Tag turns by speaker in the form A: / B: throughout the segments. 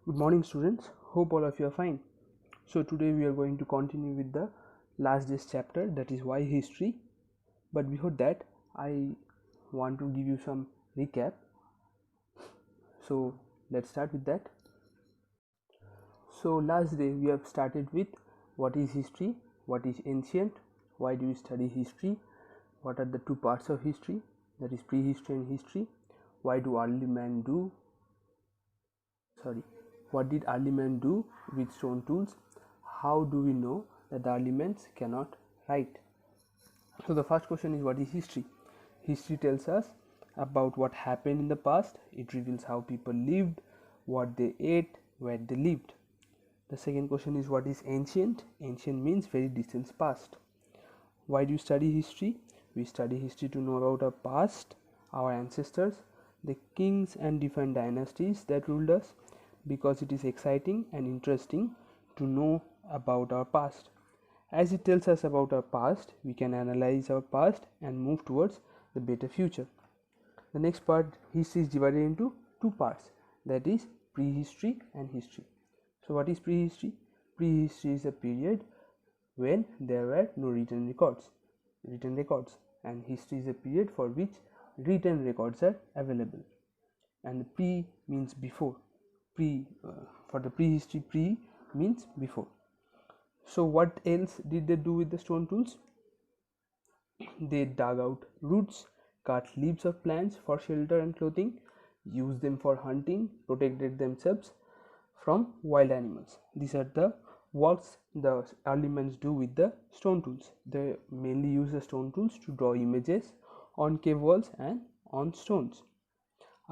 A: Good morning, students. Hope all of you are fine. So today we are going to continue with the last day's chapter, that is why history. But before that, I want to give you some recap. So let's start with that. So last day we have started with what is history, what is ancient, why do we study history, what are the two parts of history, that is prehistory and history, why do early man do what did early men do with stone tools, how do we know that the early men cannot write. So the first question is, what is history? History tells us about what happened in the past. It reveals how people lived, what they ate, where they lived. The second question is, what is ancient? Ancient means very distant past. Why do you study history? We study history to know about our past, our ancestors, the kings and different dynasties that ruled us, because it is exciting and interesting to know about our past. As it tells us about our past, we can analyze our past and move towards the better future. The next part, history, is divided into two parts, that is prehistory and history. So what is prehistory? Prehistory is a period when there were no written records, and history is a period for which written records are available. And the pre means before. For the prehistory, pre means before. So what else did they do with the stone tools? They dug out roots, cut leaves of plants for shelter and clothing, used them for hunting, protected themselves from wild animals. These are the works the early men do with the stone tools. They mainly use the stone tools to draw images on cave walls and on stones.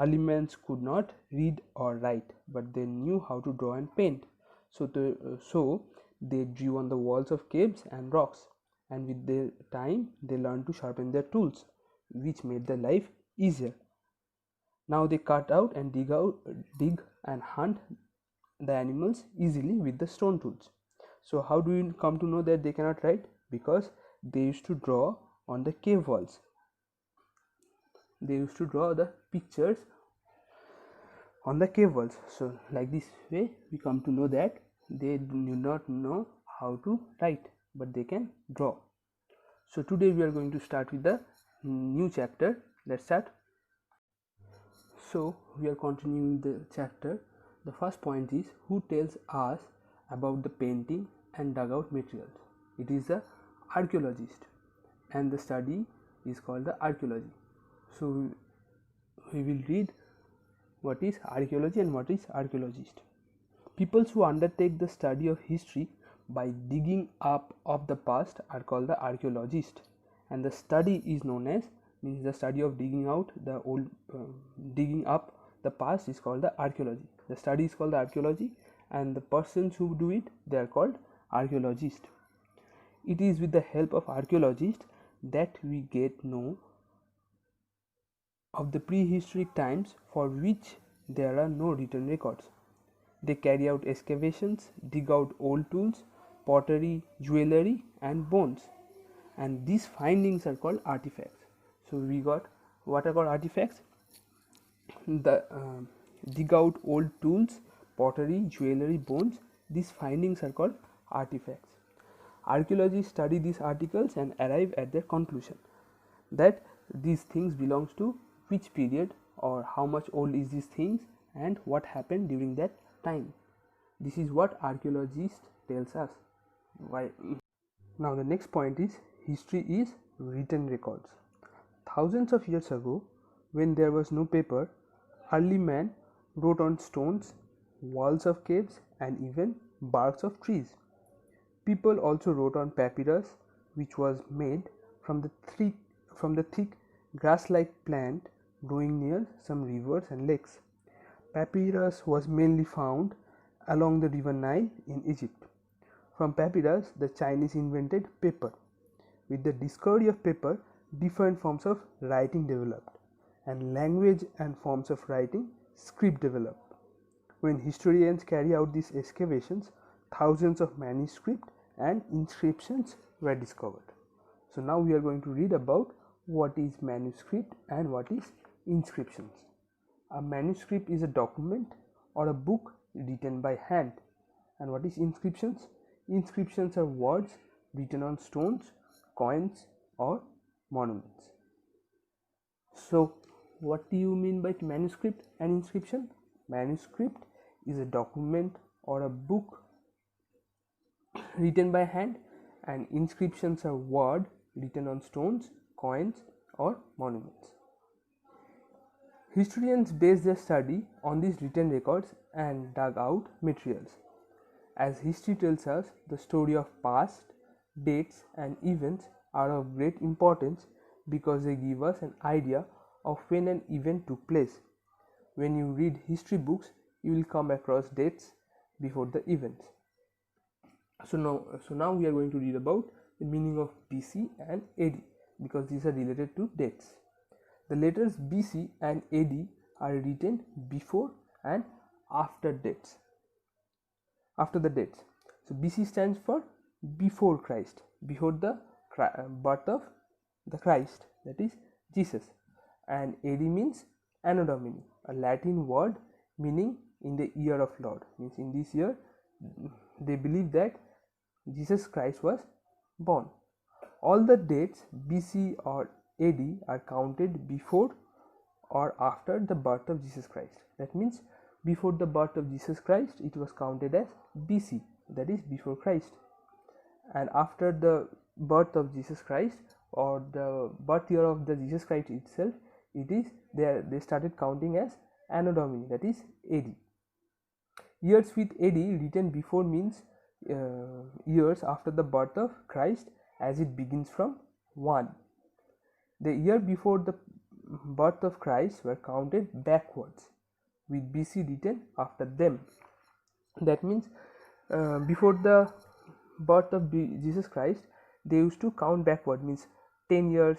A: Early men could not read or write, but they knew how to draw and paint. So they drew on the walls of caves and rocks, and with their time they learned to sharpen their tools, which made their life easier. Now they cut out and dig and hunt the animals easily with the stone tools. So how do you come to know that they cannot write? Because they used to draw on the cave walls. They used to draw the pictures on the cave walls. So like this way we come to know that they do not know how to write, but they can draw. So today we are going to start with the new chapter. Let's start. So we are continuing the chapter. The first point is, who tells us about the painting and dugout materials? It is the archaeologist, and the study is called the archaeology. So we will read what is archaeology and what is archaeologist. People who undertake the study of history by digging up of the past are called the archaeologist, and the study is known as, means the study of digging out the old digging up the past is called the archaeology. The study is called the archaeology, and the persons who do it, they are called archaeologist. It is with the help of archaeologists that we get know of the prehistoric times for which there are no written records. They carry out excavations, dig out old tools, pottery, jewelry, and bones, and these findings are called artifacts. So we got what are called artifacts. The dig out old tools, pottery, jewelry, bones. These findings are called artifacts. Archaeologists study these articles and arrive at their conclusion that these things belongs to which period, or how much old is these things, and what happened during that time. This is what archaeologist tells us. Why? Now the next point is, history is written records. Thousands of years ago, when there was no paper, early man wrote on stones, walls of caves, and even barks of trees. People also wrote on papyrus, which was made from the thick grass-like plant growing near some rivers and lakes. Papyrus was mainly found along the river Nile in Egypt. From papyrus, the Chinese invented paper. With the discovery of paper, different forms of writing developed, and language and forms of writing, script, developed. When historians carry out these excavations, thousands of manuscripts and inscriptions were discovered. So now we are going to read about what is manuscript and what is inscriptions. A manuscript is a document or a book written by hand. And what is inscriptions? Inscriptions are words written on stones, coins, or monuments. So what do you mean by manuscript and inscription? Manuscript is a document or a book written by hand, and inscriptions are words written on stones, coins, or monuments. Historians base their study on these written records and dug out materials. As history tells us, the story of past, dates, and events are of great importance because they give us an idea of when an event took place. When you read history books, you will come across dates before the events. So now we are going to read about the meaning of BC and AD because these are related to dates. The letters BC and AD are written before and after dates. After the dates. So BC stands for before Christ, before the birth of the Christ, that is Jesus. And AD means Anno Domini, a Latin word meaning in the year of Lord. Means in this year they believe that Jesus Christ was born. All the dates BC or AD are counted before or after the birth of Jesus Christ. That means before the birth of Jesus Christ it was counted as BC, that is before Christ, and after the birth of Jesus Christ or the birth year of the Jesus Christ itself, it is they started counting as Anno Domini, that is AD. Years with AD written before means years after the birth of Christ, as it begins from 1. The year before the birth of Christ were counted backwards with BC written after them. That means before the birth of Jesus Christ they used to count backward, means 10 years,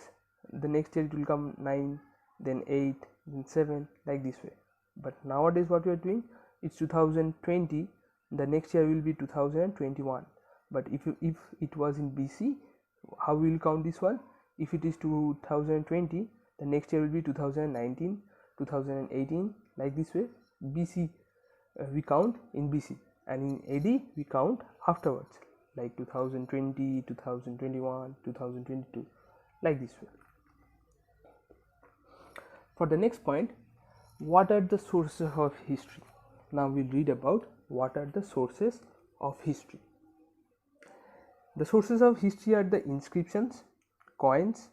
A: the next year it will come 9, then 8, then 7, like this way. But nowadays what we are doing, it's 2020, the next year will be 2021. But if it was in BC, how we will count this one? If it is 2020, the next year will be 2019, 2018, like this way. BC we count in BC, and in AD we count afterwards, like 2020, 2021, 2022, like this way. For the next point, what are the sources of history? Now we'll read about what are the sources of history. The sources of history are the inscriptions, coins,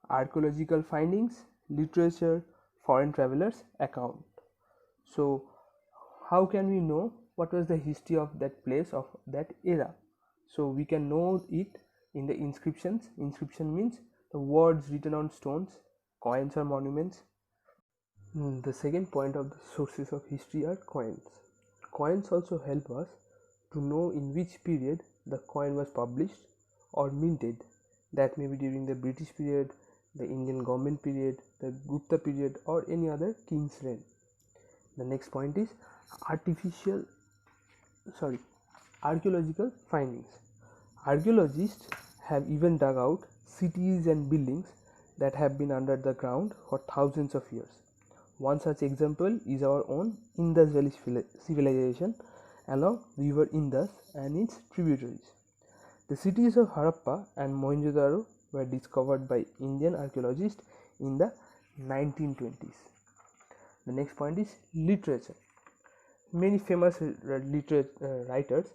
A: archaeological findings, literature, foreign travelers' account. So how can we know what was the history of that place, of that era? So we can know it in the inscriptions. Inscription means the words written on stones, coins or monuments. The second point of the sources of history are coins. Coins also help us to know in which period the coin was published or minted. That may be during the British period, the Indian government period, the Gupta period, or any other king's reign. The next point is archaeological findings. Archaeologists have even dug out cities and buildings that have been under the ground for thousands of years. One such example is our own Indus Valley civilization along river Indus and its tributaries. The cities of Harappa and Mohenjo-daro were discovered by Indian archaeologists in the 1920s. The next point is literature. Many famous writers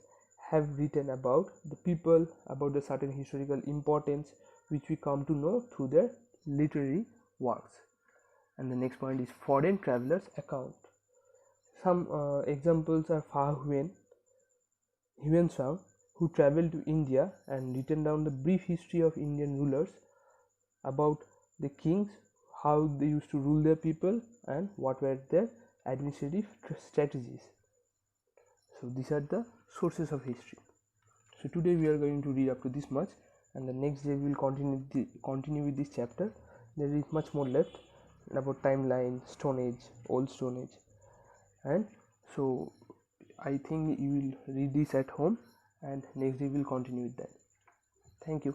A: have written about the people, about the certain historical importance, which we come to know through their literary works. And the next point is foreign travelers' account. Some examples are Huan who traveled to India and written down the brief history of Indian rulers, about the kings, how they used to rule their people, and what were their administrative strategies. So these are the sources of history. So today we are going to read up to this much, and the next day we will continue with this chapter. There is much more left about timeline, Stone Age, Old Stone Age, and so I think you will read this at home, and next day we will continue with that. Thank you.